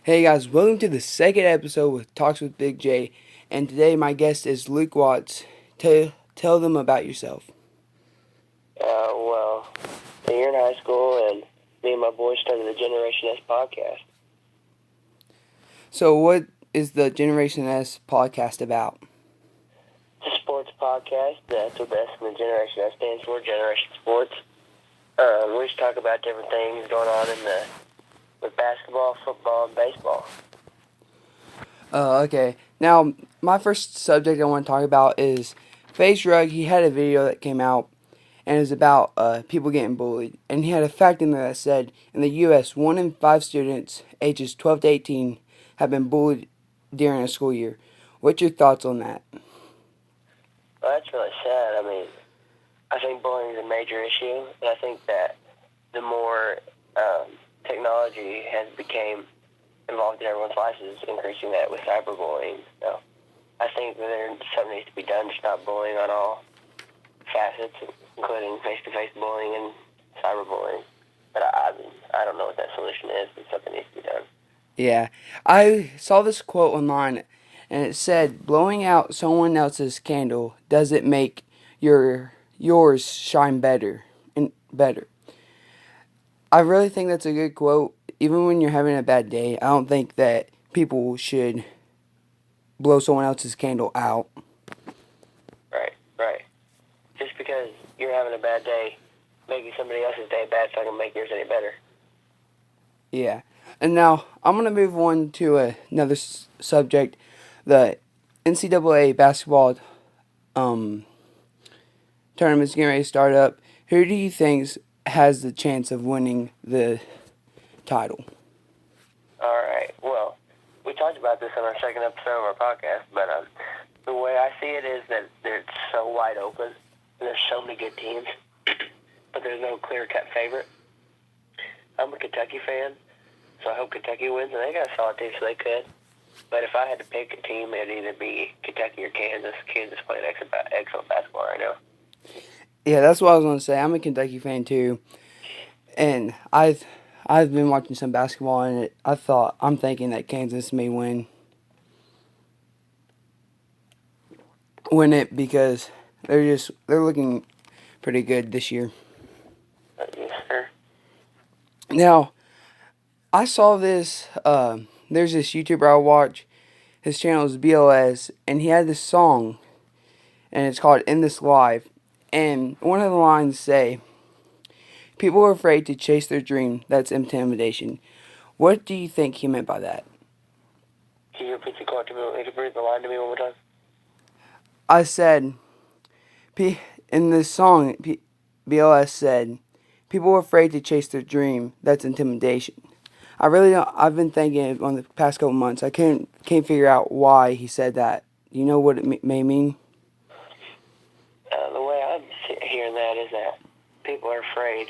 Hey guys, welcome to the second episode with Talks with Big J, and today my guest is Luke Watts. Tell them about yourself. Well, you're in high school, and me and my boys started the Generation S podcast. So, what is the Generation S podcast about? It's a sports podcast. That's what the S in the Generation S stands for, Generation Sports. We just talk about different things going on with basketball, football, and baseball. Okay. Now, my first subject I want to talk about is Face Rug. He had a video that came out, and it was about people getting bullied. And he had a fact in there that said, in the U.S., 1 in 5 students ages 12 to 18 have been bullied during a school year. What's your thoughts on that? Well, that's really sad. I think bullying is a major issue, and I think that the more technology has become involved in everyone's lives is increasing that with cyberbullying. So I think that something needs to be done to stop bullying on all facets, including face-to-face bullying and cyberbullying. But I don't know what that solution is, but something needs to be done. Yeah, I saw this quote online, and it said, "Blowing out someone else's candle doesn't make yours shine better and better." I really think that's a good quote. Even when you're having a bad day, I don't think that people should blow someone else's candle out. Right. Just because you're having a bad day, making somebody else's day bad, so I can make yours any better. Yeah, and now I'm gonna move on to another subject, the NCAA basketball tournament's getting ready to start up. Who do you think has the chance of winning the title? All right. Well, we talked about this on our second episode of our podcast, but the way I see it is that it's so wide open, and there's so many good teams, but there's no clear-cut favorite. I'm a Kentucky fan, so I hope Kentucky wins, and they got a solid team, so they could. But if I had to pick a team, it'd either be Kentucky or Kansas. Kansas playing excellent basketball right now. Yeah, that's what I was gonna say. I'm a Kentucky fan too, and I've been watching some basketball, and I'm thinking that Kansas may win it because they're looking pretty good this year. Yes, sir. Now, I saw this. There's this YouTuber I watch. His channel is BLS, and he had this song, and it's called "In This Life." And one of the lines say, "People are afraid to chase their dream. That's intimidation." What do you think he meant by that? Can you repeat the line to me one more time? I said, in this song, BLS said, "People are afraid to chase their dream. That's intimidation." I really don't. I've been thinking on the past couple months. I can't figure out why he said that. You know what it may mean? The way I'm hearing that is that people are afraid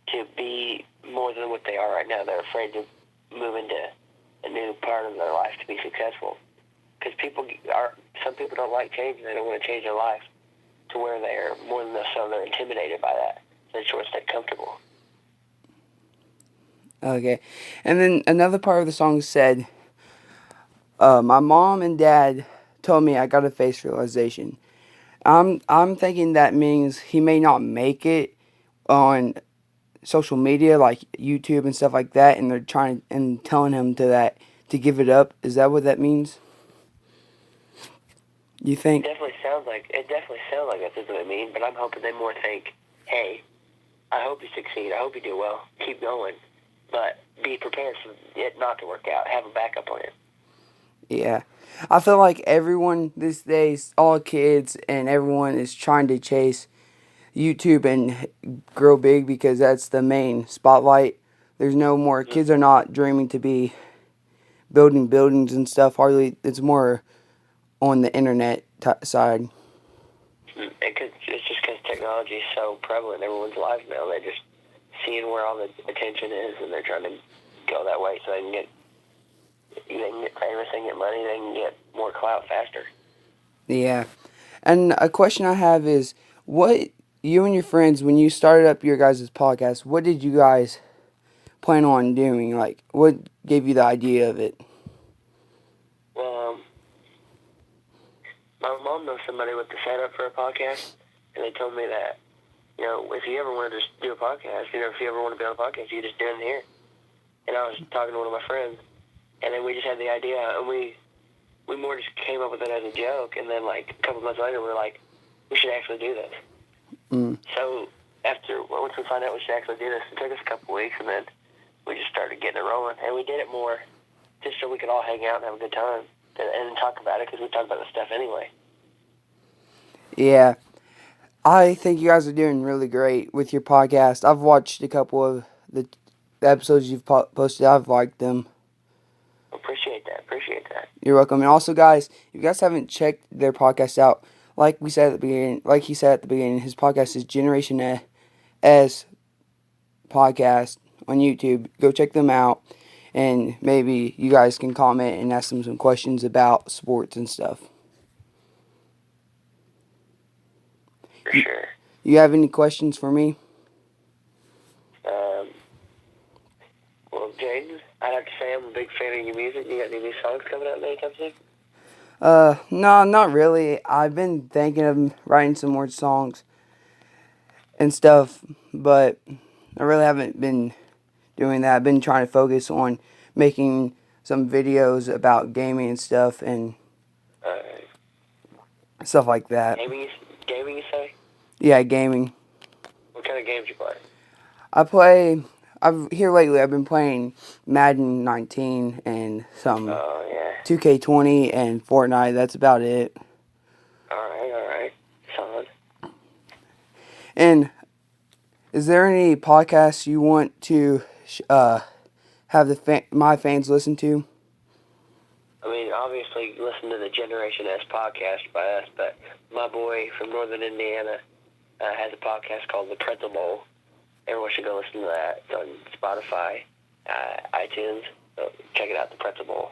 to be more than what they are right now. They're afraid to move into a new part of their life to be successful. Because some people don't like change, and they don't want to change their life to where they're more than so they're intimidated by that. They just want to stay comfortable. Okay, and then another part of the song said, "My mom and dad told me I gotta face realization." I'm thinking that means he may not make it on social media like YouTube and stuff like that, and they're trying and telling him to give it up. Is that what that means? You think? It definitely sounds like that's what I mean. But I'm hoping they more think, hey, I hope you succeed. I hope you do well. Keep going, but be prepared for it not to work out. Have a backup plan. Yeah. I feel like everyone these days, all kids and everyone is trying to chase YouTube and grow big because that's the main spotlight. There's no more, kids are not dreaming to be building buildings and stuff. Hardly, it's more on the internet side. It's just because technology is so prevalent in everyone's lives now. They're just seeing where all the attention is, and they're trying to go that way so they can get famous, they can get money, they can get more clout faster. Yeah. And a question I have is, what you and your friends, when you started up your guys' podcast, plan on doing? Like, what gave you the idea of it? Well, my mom knows somebody with the setup for a podcast, and they told me that, if you ever wanted to just do a podcast, if you ever want to be on a podcast, you just do it here. And I was talking to one of my friends, and then we just had the idea, and we more just came up with it as a joke, and then, like, a couple months later, we were like, we should actually do this. So once we found out we should actually do this, it took us a couple weeks, and then we just started getting it rolling. And we did it more just so we could all hang out and have a good time and talk about it, because we talk about this stuff anyway. Yeah. I think you guys are doing really great with your podcast. I've watched a couple of the episodes you've posted. I've liked them. Appreciate that. You're welcome. And also, guys, if you guys haven't checked their podcast out, like he said at the beginning, his podcast is Generation S Podcast on YouTube. Go check them out, and maybe you guys can comment and ask them some questions about sports and stuff. For sure. You have any questions for me? Well, Jaden, I'd have to say I'm a big fan of your music. You got any new songs coming out anytime soon? No, not really. I've been thinking of writing some more songs and stuff, but I really haven't been doing that. I've been trying to focus on making some videos about gaming and stuff and stuff like that. Gaming, you say? Yeah, gaming. What kind of games you play? Here lately I've been playing Madden 19 and some 2K20 and Fortnite. That's about it. Alright. Solid. And is there any podcasts you want to have my fans listen to? I mean, obviously, listen to the Generation S podcast by us, but my boy from Northern Indiana has a podcast called The Pretzel Bowl. Everyone should go listen to that. It's on Spotify, iTunes. So check it out, The Pretzel Bowl.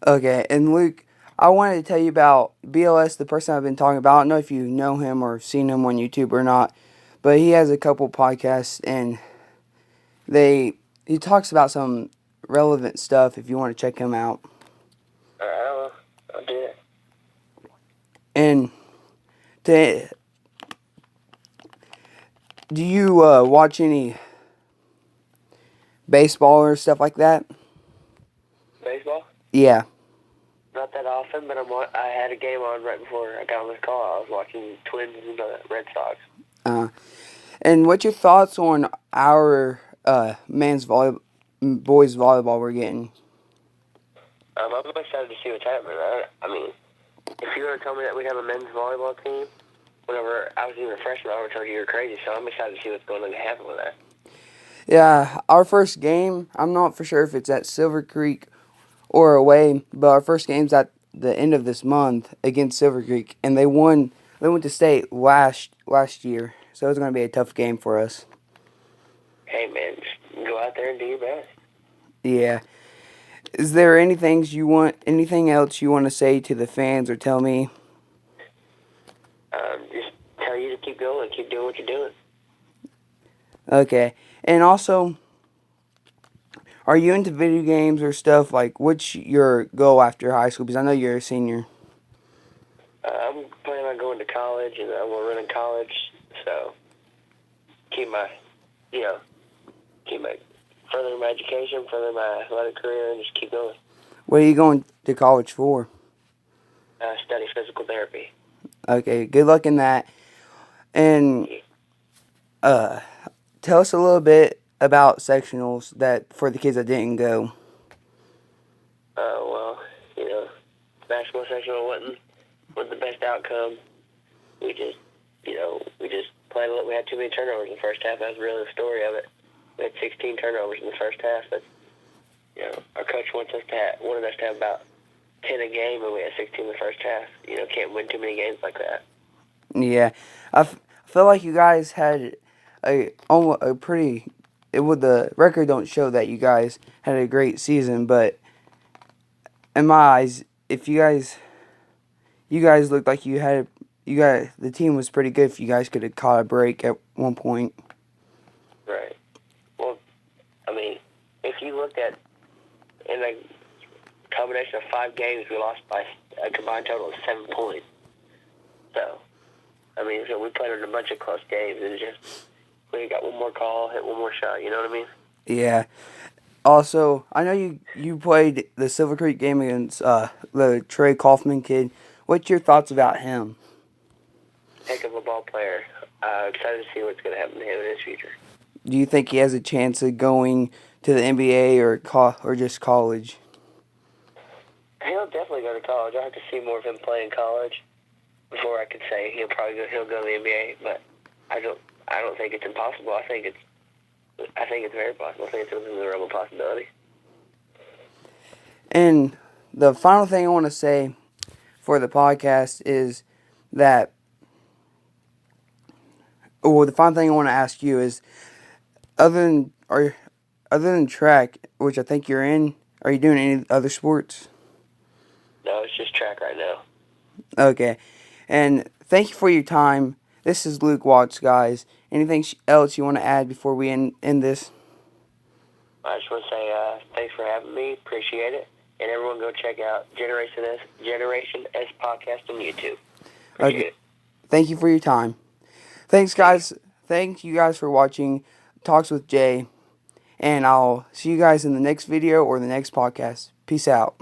Okay, and Luke, I wanted to tell you about BLS, the person I've been talking about. I don't know if you know him or seen him on YouTube or not, but he has a couple podcasts, and he talks about some relevant stuff if you want to check him out. All right, I'll do it. And do you watch any baseball or stuff like that? Baseball? Yeah. Not that often, but I had a game on right before I got on this call. I was watching Twins and the Red Sox. And what's your thoughts on our boys volleyball we're getting? I'm excited to see what's happening. I mean, if you would have told me that we'd have a men's volleyball team whenever I was even a freshman, I would have told you you're crazy. So I'm excited to see what's going to happen with that. Yeah, our first game, I'm not for sure if it's at Silver Creek or away, but our first game's at the end of this month against Silver Creek, and they won. They went to state last year, so it's going to be a tough game for us. Hey man, just go out there and do your best. Yeah. Is there anything else you want to say to the fans or tell me? Just tell you to keep going, keep doing what you're doing. Okay, and also, are you into video games or stuff? Like, what's your goal after high school? Because I know you're a senior. I'm planning on going to college, and I'm going to run in college, so further my education, further my athletic career, and just keep going. What are you going to college for? Study physical therapy. Okay, good luck in that. And tell us a little bit about sectionals that for the kids that didn't go. Well, basketball sectional wasn't the best outcome. We just played. We had too many turnovers in the first half. That was really the story of it. We had 16 turnovers in the first half, but our coach wanted us to have about 10 a game, and we had 16 in the first half. Can't win too many games like that. Yeah, I feel like you guys had a pretty. The record don't show that you guys had a great season, but in my eyes, if you guys looked like the team was pretty good. If you guys could have caught a break at one point. Right. Well, I mean, if you looked at in a combination of 5 games, we lost by a combined total of 7 points. So, I mean, so we played in a bunch of close games. It's just we got one more call, hit one more shot. You know what I mean? Yeah. Also, I know you played the Silver Creek game against the Trey Kaufman kid. What's your thoughts about him? Heck of a ball player. Excited to see what's going to happen to him in his future. Do you think he has a chance of going to the NBA or just college? He'll definitely go to college. I have to see more of him play in college before I could say he'll go to the NBA. But I don't think it's impossible. I think it's very possible. I think it's within the realm of possibility. And the final thing I want to say for the podcast is that, well, the final thing I want to ask you is, other than track, which I think you're in, are you doing any other sports? No, it's just track right now. Okay. And thank you for your time. This is Luke Watts, guys. Anything else you want to add before we end this? I just want to say thanks for having me. Appreciate it. And everyone go check out Generation S podcast on YouTube. Appreciate it. Thank you for your time. Thanks, guys. Thank you guys for watching Talks with Jay. And I'll see you guys in the next video or the next podcast. Peace out.